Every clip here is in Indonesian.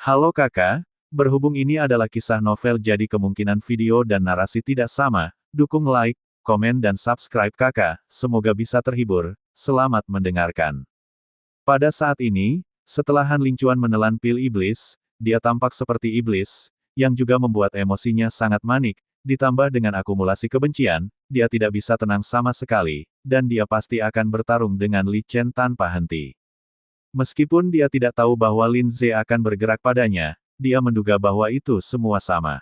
Halo kakak, berhubung ini adalah kisah novel jadi kemungkinan video dan narasi tidak sama, dukung like, komen dan subscribe kakak, semoga bisa terhibur, selamat mendengarkan. Pada saat ini, setelah Han Lingchuan menelan pil iblis, dia tampak seperti iblis, yang juga membuat emosinya sangat manik, ditambah dengan akumulasi kebencian, dia tidak bisa tenang sama sekali, dan dia pasti akan bertarung dengan Li Chen tanpa henti. Meskipun dia tidak tahu bahwa Lin Ze akan bergerak padanya, dia menduga bahwa itu semua sama.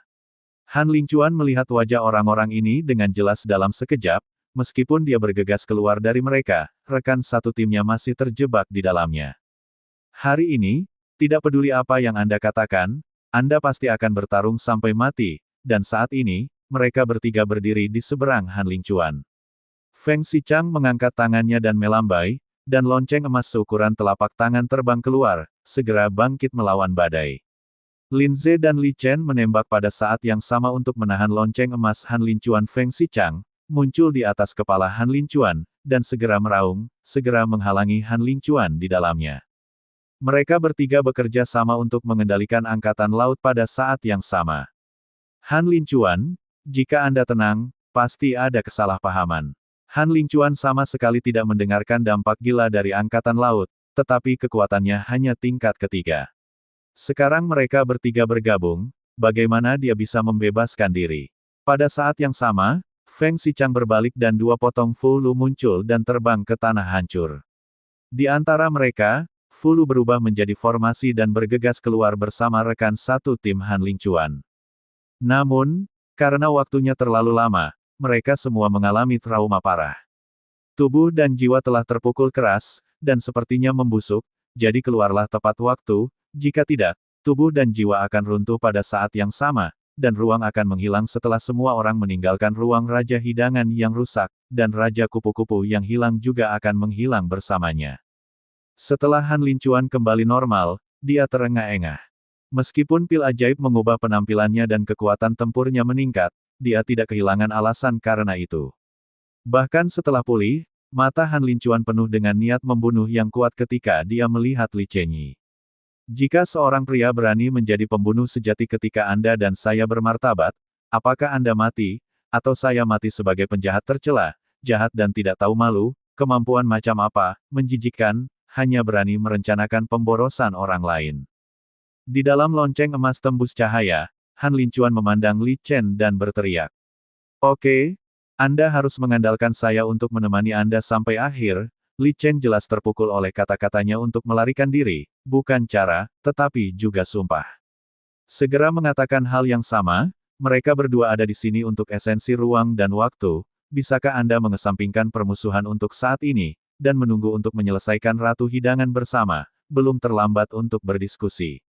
Han Lingchuan melihat wajah orang-orang ini dengan jelas dalam sekejap, meskipun dia bergegas keluar dari mereka, rekan satu timnya masih terjebak di dalamnya. Hari ini, tidak peduli apa yang Anda katakan, Anda pasti akan bertarung sampai mati, dan saat ini, mereka bertiga berdiri di seberang Han Lingchuan. Feng Xichang mengangkat tangannya dan melambai, dan lonceng emas seukuran telapak tangan terbang keluar, segera bangkit melawan badai. Lin Ze dan Li Chen menembak pada saat yang sama untuk menahan lonceng emas Han Lingchuan. Feng Xichang muncul di atas kepala Han Lingchuan, dan segera meraung, segera menghalangi Han Lingchuan di dalamnya. Mereka bertiga bekerja sama untuk mengendalikan angkatan laut pada saat yang sama. Han Lingchuan, jika Anda tenang, pasti ada kesalahpahaman. Han Lingchuan sama sekali tidak mendengarkan dampak gila dari angkatan laut, tetapi kekuatannya hanya tingkat ketiga. Sekarang mereka bertiga bergabung, bagaimana dia bisa membebaskan diri? Pada saat yang sama, Feng Xichang berbalik dan dua potong Fu Lu muncul dan terbang ke tanah hancur. Di antara mereka, Fu Lu berubah menjadi formasi dan bergegas keluar bersama rekan satu tim Han Lingchuan. Namun, karena waktunya terlalu lama, mereka semua mengalami trauma parah. Tubuh dan jiwa telah terpukul keras, dan sepertinya membusuk, jadi keluarlah tepat waktu, jika tidak, tubuh dan jiwa akan runtuh pada saat yang sama, dan ruang akan menghilang setelah semua orang meninggalkan ruang Raja Hidangan yang rusak, dan Raja Kupu-Kupu yang hilang juga akan menghilang bersamanya. Setelah Han Lingchuan kembali normal, dia terengah-engah. Meskipun pil ajaib mengubah penampilannya dan kekuatan tempurnya meningkat, dia tidak kehilangan alasan karena itu. Bahkan setelah pulih, mata Han Lingchuan penuh dengan niat membunuh yang kuat ketika dia melihat Li Chenyi. Jika seorang pria berani menjadi pembunuh sejati ketika Anda dan saya bermartabat, apakah Anda mati, atau saya mati sebagai penjahat tercela, jahat dan tidak tahu malu, kemampuan macam apa, menjijikkan, hanya berani merencanakan pemborosan orang lain. Di dalam lonceng emas tembus cahaya, Han Lingchuan memandang Li Chen dan berteriak. Oke, Anda harus mengandalkan saya untuk menemani Anda sampai akhir. Li Chen jelas terpukul oleh kata-katanya untuk melarikan diri, bukan cara, tetapi juga sumpah. Segera mengatakan hal yang sama, mereka berdua ada di sini untuk esensi ruang dan waktu, bisakah Anda mengesampingkan permusuhan untuk saat ini, dan menunggu untuk menyelesaikan Ratu Hidangan bersama, belum terlambat untuk berdiskusi.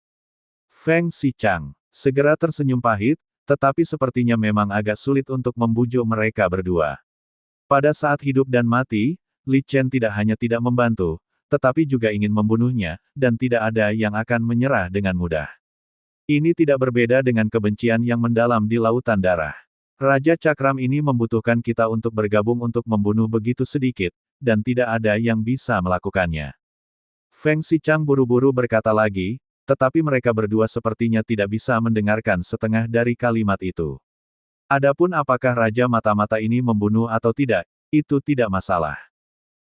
Feng Xichang segera tersenyum pahit, tetapi sepertinya memang agak sulit untuk membujuk mereka berdua. Pada saat hidup dan mati, Li Chen tidak hanya tidak membantu, tetapi juga ingin membunuhnya, dan tidak ada yang akan menyerah dengan mudah. Ini tidak berbeda dengan kebencian yang mendalam di lautan darah. Raja Cakram ini membutuhkan kita untuk bergabung untuk membunuh begitu sedikit, dan tidak ada yang bisa melakukannya. Feng Xichang buru-buru berkata lagi, tetapi mereka berdua sepertinya tidak bisa mendengarkan setengah dari kalimat itu. Adapun apakah Raja Mata-Mata ini membunuh atau tidak, itu tidak masalah.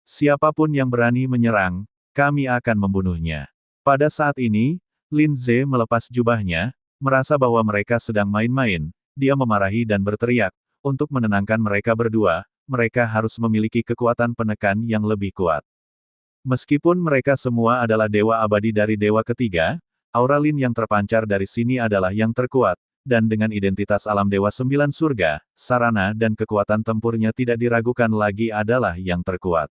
Siapapun yang berani menyerang, kami akan membunuhnya. Pada saat ini, Lin Ze melepas jubahnya, merasa bahwa mereka sedang main-main, dia memarahi dan berteriak, untuk menenangkan mereka berdua, mereka harus memiliki kekuatan penekan yang lebih kuat. Meskipun mereka semua adalah dewa abadi dari dewa ketiga, aura Lin yang terpancar dari sini adalah yang terkuat, dan dengan identitas alam Dewa Sembilan Surga, sarana dan kekuatan tempurnya tidak diragukan lagi adalah yang terkuat.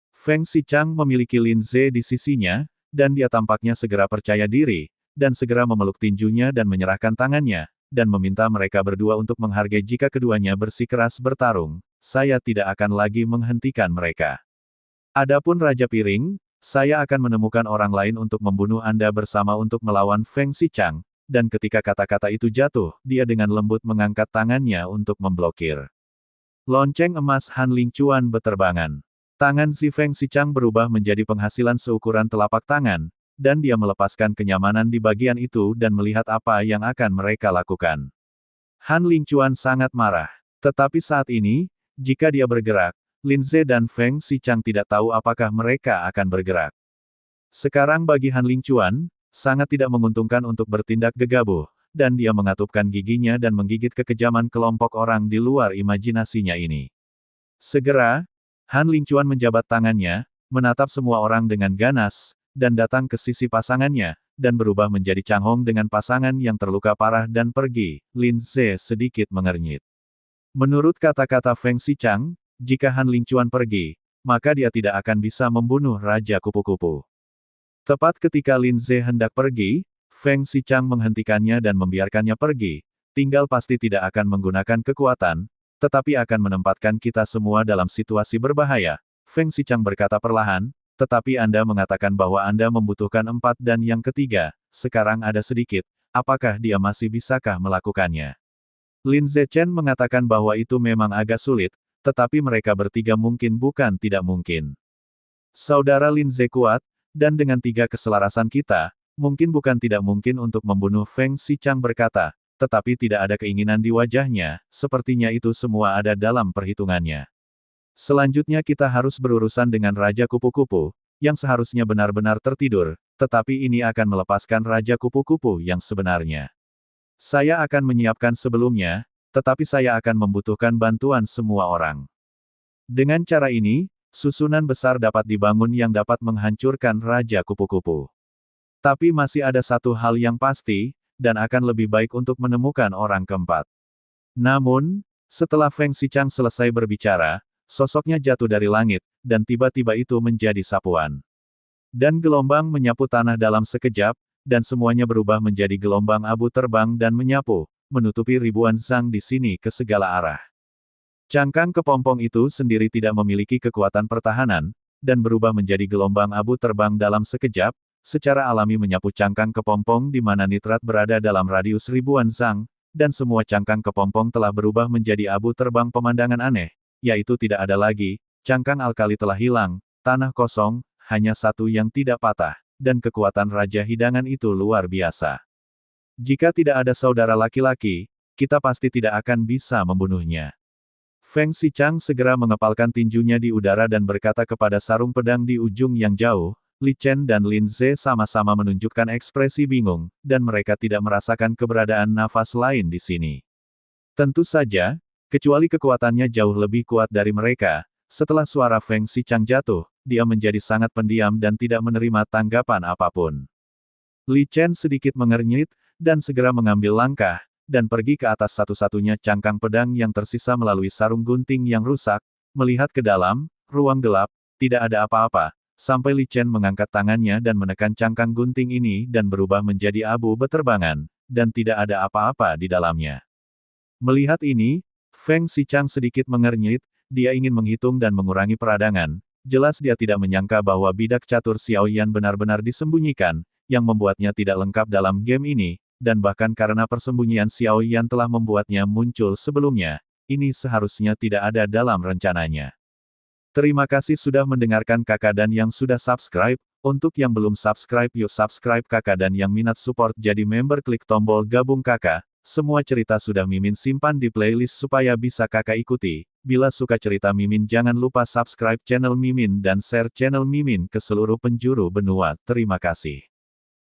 Feng Xichang memiliki Lin Ze di sisinya, dan dia tampaknya segera percaya diri, dan segera memeluk tinjunya dan menyerahkan tangannya, dan meminta mereka berdua untuk menghargai jika keduanya bersikeras bertarung, saya tidak akan lagi menghentikan mereka. Adapun Raja Piring, saya akan menemukan orang lain untuk membunuh Anda bersama untuk melawan Feng Xichang, dan ketika kata-kata itu jatuh, dia dengan lembut mengangkat tangannya untuk memblokir. Lonceng emas Han Lingchuan beterbangan. Tangan si Feng Xichang berubah menjadi penghasilan seukuran telapak tangan, dan dia melepaskan kenyamanan di bagian itu dan melihat apa yang akan mereka lakukan. Han Lingchuan sangat marah. Tetapi saat ini, jika dia bergerak, Lin Ze dan Feng Xichang tidak tahu apakah mereka akan bergerak. Sekarang bagi Han Lingchuan, sangat tidak menguntungkan untuk bertindak gegabah, dan dia mengatupkan giginya dan menggigit kekejaman kelompok orang di luar imajinasinya ini. Segera, Han Lingchuan menjabat tangannya, menatap semua orang dengan ganas, dan datang ke sisi pasangannya, dan berubah menjadi Chang Hong dengan pasangan yang terluka parah dan pergi. Lin Ze sedikit mengernyit. Menurut kata-kata Feng Xichang, jika Han Lingchuan pergi, maka dia tidak akan bisa membunuh Raja Kupu-Kupu. Tepat ketika Lin Ze hendak pergi, Feng Xichang menghentikannya dan membiarkannya pergi. Tinggal pasti tidak akan menggunakan kekuatan, tetapi akan menempatkan kita semua dalam situasi berbahaya. Feng Xichang berkata perlahan, tetapi Anda mengatakan bahwa Anda membutuhkan 4 dan yang ketiga, sekarang ada sedikit, apakah dia masih bisakah melakukannya? Lin Zechen mengatakan bahwa itu memang agak sulit, tetapi mereka bertiga mungkin bukan tidak mungkin. Saudara Lin Ze kuat, dan dengan 3 keselarasan kita, mungkin bukan tidak mungkin untuk membunuh Feng Xichang berkata, tetapi tidak ada keinginan di wajahnya, sepertinya itu semua ada dalam perhitungannya. Selanjutnya kita harus berurusan dengan Raja Kupu-Kupu, yang seharusnya benar-benar tertidur, tetapi ini akan melepaskan Raja Kupu-Kupu yang sebenarnya. Saya akan menyiapkan sebelumnya, tetapi saya akan membutuhkan bantuan semua orang. Dengan cara ini, susunan besar dapat dibangun yang dapat menghancurkan Raja Kupu-Kupu. Tapi masih ada satu hal yang pasti, dan akan lebih baik untuk menemukan orang keempat. Namun, setelah Feng Xichang selesai berbicara, sosoknya jatuh dari langit, dan tiba-tiba itu menjadi sapuan. Dan gelombang menyapu tanah dalam sekejap, dan semuanya berubah menjadi gelombang abu terbang dan menyapu, menutupi ribuan zhang di sini ke segala arah. Cangkang kepompong itu sendiri tidak memiliki kekuatan pertahanan, dan berubah menjadi gelombang abu terbang dalam sekejap, secara alami menyapu cangkang kepompong di mana nitrat berada dalam radius ribuan zhang, dan semua cangkang kepompong telah berubah menjadi abu terbang pemandangan aneh, yaitu tidak ada lagi, cangkang alkali telah hilang, tanah kosong, hanya satu yang tidak patah, dan kekuatan Raja Hidangan itu luar biasa. Jika tidak ada saudara laki-laki, kita pasti tidak akan bisa membunuhnya. Feng Xichang segera mengepalkan tinjunya di udara dan berkata kepada sarung pedang di ujung yang jauh, Li Chen dan Lin Ze sama-sama menunjukkan ekspresi bingung, dan mereka tidak merasakan keberadaan nafas lain di sini. Tentu saja, kecuali kekuatannya jauh lebih kuat dari mereka, setelah suara Feng Xichang jatuh, dia menjadi sangat pendiam dan tidak menerima tanggapan apapun. Li Chen sedikit mengernyit, dan segera mengambil langkah, dan pergi ke atas satu-satunya cangkang pedang yang tersisa melalui sarung gunting yang rusak, melihat ke dalam, ruang gelap, tidak ada apa-apa, sampai Li Chen mengangkat tangannya dan menekan cangkang gunting ini dan berubah menjadi abu beterbangan, dan tidak ada apa-apa di dalamnya. Melihat ini, Feng Xichang sedikit mengernyit, dia ingin menghitung dan mengurangi peradangan, jelas dia tidak menyangka bahwa bidak catur Xiao Yan benar-benar disembunyikan, yang membuatnya tidak lengkap dalam game ini, dan bahkan karena persembunyian Xiao Yan telah membuatnya muncul sebelumnya, ini seharusnya tidak ada dalam rencananya. Terima kasih sudah mendengarkan kakak dan yang sudah subscribe, untuk yang belum subscribe yuk subscribe kakak dan yang minat support jadi member klik tombol gabung kakak, semua cerita sudah Mimin simpan di playlist supaya bisa kakak ikuti, bila suka cerita Mimin jangan lupa subscribe channel Mimin dan share channel Mimin ke seluruh penjuru benua, terima kasih.